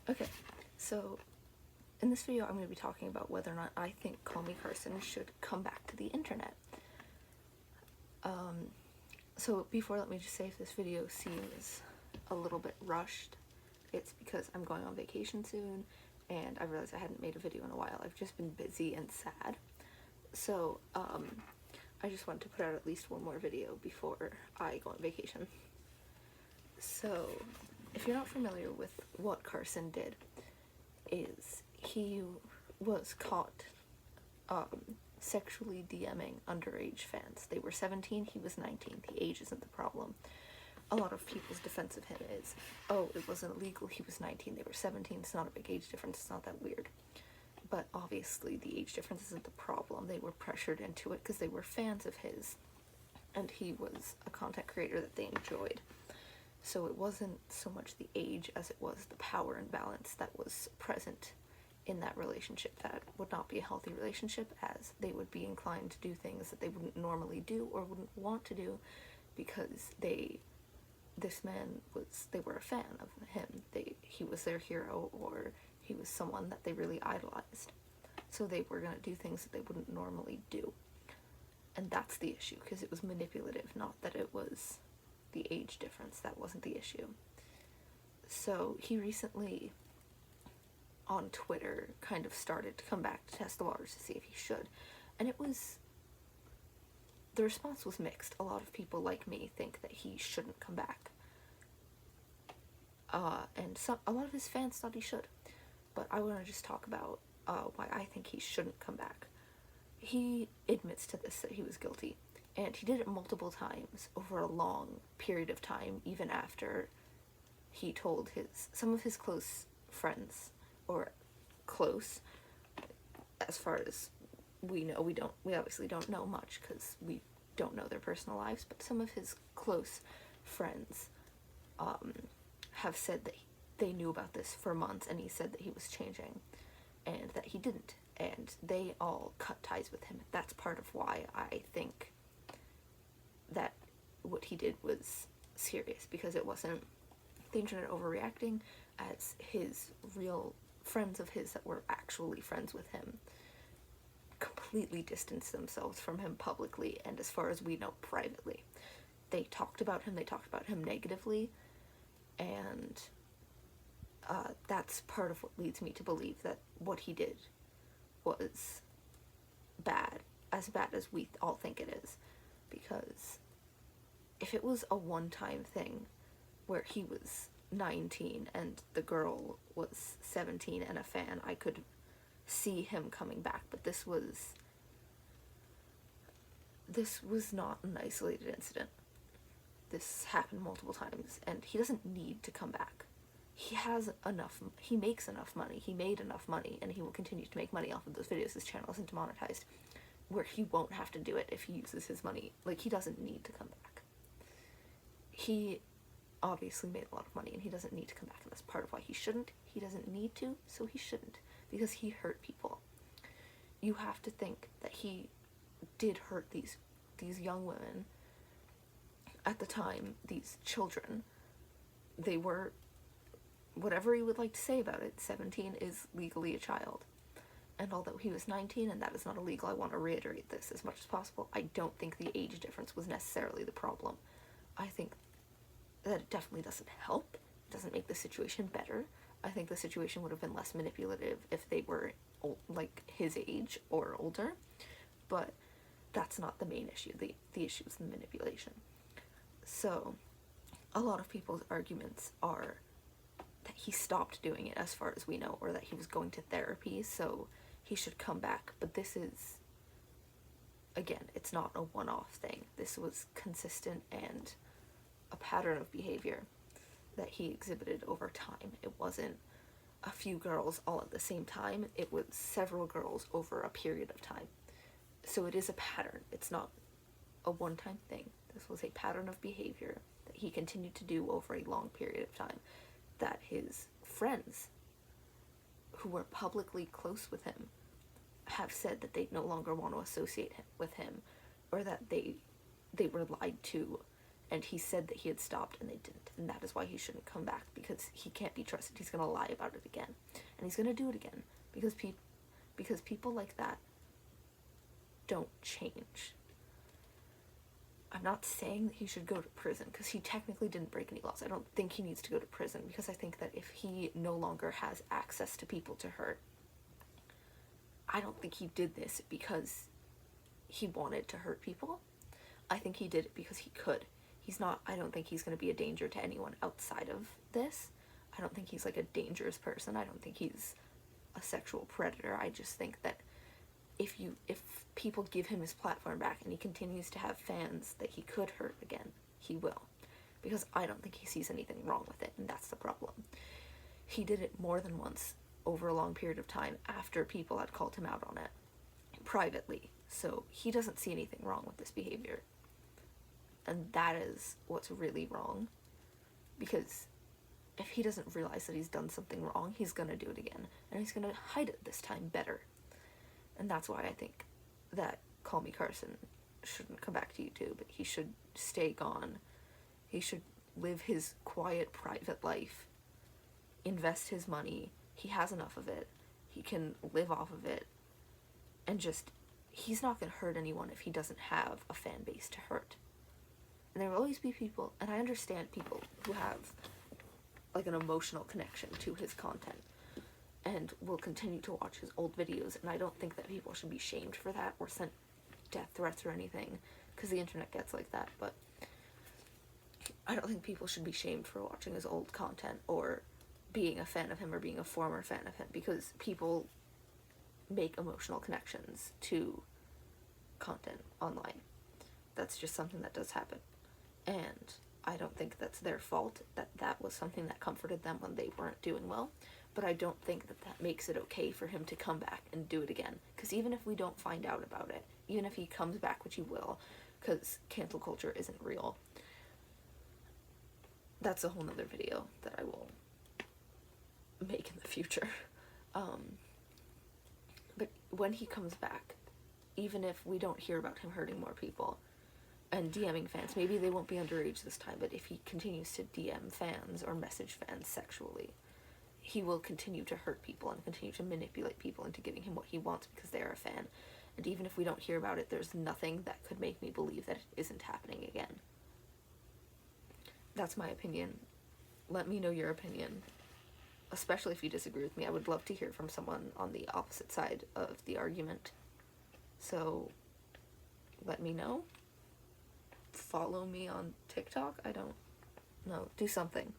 Okay, so in this video I'm going to be talking about whether or not I think Callmecarson should come back to the internet. So before, let me just say, if this video seems a little bit rushed, it's because I'm going on vacation soon and I realized I hadn't made a video in a while. I've just been busy and sad. So I just wanted to put out at least one more video before I go on vacation. So if you're not familiar with what Carson did, is he was caught sexually DMing underage fans. They were 17, he was 19. The age isn't the problem. A lot of people's defense of him is, oh, it wasn't illegal, he was 19, they were 17, it's not a big age difference, it's not that weird. But obviously the age difference isn't the problem. They were pressured into it because they were fans of his, and he was a content creator that they enjoyed. So it wasn't so much the age as it was the power imbalance that was present in that relationship. That would not be a healthy relationship, as they would be inclined to do things that they wouldn't normally do or wouldn't want to do because they were a fan of him. He was their hero, or he was someone that they really idolized. So they were going to do things that they wouldn't normally do. And that's the issue, because it was manipulative, not that it was the age difference. That wasn't the issue. So he recently on Twitter kind of started to come back to test the waters to see if he should, and the response was mixed. A lot of people like me think that he shouldn't come back, and a lot of his fans thought he should, but I want to just talk about why I think he shouldn't come back. He admits to this, that he was guilty, and he did it multiple times over a long period of time, even after he told some of his close friends, or close, as far as we know. We obviously don't know much because we don't know their personal lives, but some of his close friends have said that they knew about this for months, and he said that he was changing and that he didn't, and they all cut ties with him. That's part of why I think that what he did was serious, because it wasn't the internet overreacting, as his real friends of his that were actually friends with him completely distanced themselves from him publicly, and as far as we know, privately. They talked about him negatively, and that's part of what leads me to believe that what he did was bad as we all think it is. Because if it was a one-time thing where he was 19 and the girl was 17 and a fan, I could see him coming back. But this was not an isolated incident. This happened multiple times, and he doesn't need to come back. He makes enough money, he made enough money, and he will continue to make money off of those videos. His channel isn't demonetized, where he won't have to do it if he uses his money. Like, he doesn't need to come back. He obviously made a lot of money, and he doesn't need to come back, and that's part of why he shouldn't. He doesn't need to, so he shouldn't, because he hurt people. You have to think that he did hurt these young women at the time, these children. They were, whatever you would like to say about it, 17 is legally a child. And although he was 19 and that is not illegal, I want to reiterate this as much as possible, I don't think the age difference was necessarily the problem. I think that it definitely doesn't help. It doesn't make the situation better. I think the situation would have been less manipulative if they were like his age or older, but that's not the main issue. The issue is the manipulation. So a lot of people's arguments are that he stopped doing it, as far as we know, or that he was going to therapy, so he should come back. But this is, again, it's not a one-off thing. This was consistent and a pattern of behavior that he exhibited over time. It wasn't a few girls all at the same time. It was several girls over a period of time. So it is a pattern. It's not a one-time thing. This was a pattern of behavior that he continued to do over a long period of time, that his friends who were publicly close with him have said that they no longer want to associate with him, or that they were lied to And he said that he had stopped and they didn't. And that is why he shouldn't come back, because he can't be trusted. He's going to lie about it again. And he's going to do it again because people like that don't change. I'm not saying that he should go to prison, because he technically didn't break any laws. I don't think he needs to go to prison, because I think that if he no longer has access to people to hurt, I don't think he did this because he wanted to hurt people. I think he did it because he could. I don't think he's going to be a danger to anyone outside of this. I don't think he's like a dangerous person. I don't think he's a sexual predator. I just think that if people give him his platform back and he continues to have fans that he could hurt again, he will. Because I don't think he sees anything wrong with it, and that's the problem. He did it more than once over a long period of time after people had called him out on it privately. So he doesn't see anything wrong with this behavior. And that is what's really wrong. Because if he doesn't realize that he's done something wrong, he's going to do it again. And he's going to hide it this time better. And that's why I think that Callmecarson shouldn't come back to YouTube. He should stay gone. He should live his quiet, private life. Invest his money. He has enough of it. He can live off of it. And just, he's not going to hurt anyone if he doesn't have a fan base to hurt. And there will always be people, and I understand people who have like an emotional connection to his content and will continue to watch his old videos, and I don't think that people should be shamed for that or sent death threats or anything, because the internet gets like that. But I don't think people should be shamed for watching his old content or being a fan of him or being a former fan of him, because people make emotional connections to content online. That's just something that does happen. And I don't think that's their fault, that was something that comforted them when they weren't doing well. But I don't think that makes it okay for him to come back and do it again. Because even if we don't find out about it, even if he comes back, which he will, because cancel culture isn't real, that's a whole nother video that I will make in the future. But when he comes back, even if we don't hear about him hurting more people and DMing fans, maybe they won't be underage this time, but if he continues to DM fans or message fans sexually, he will continue to hurt people and continue to manipulate people into giving him what he wants because they are a fan. And even if we don't hear about it, there's nothing that could make me believe that it isn't happening again. That's my opinion. Let me know your opinion, especially if you disagree with me. I would love to hear from someone on the opposite side of the argument. So let me know. Follow me on TikTok. I don't know. Do something.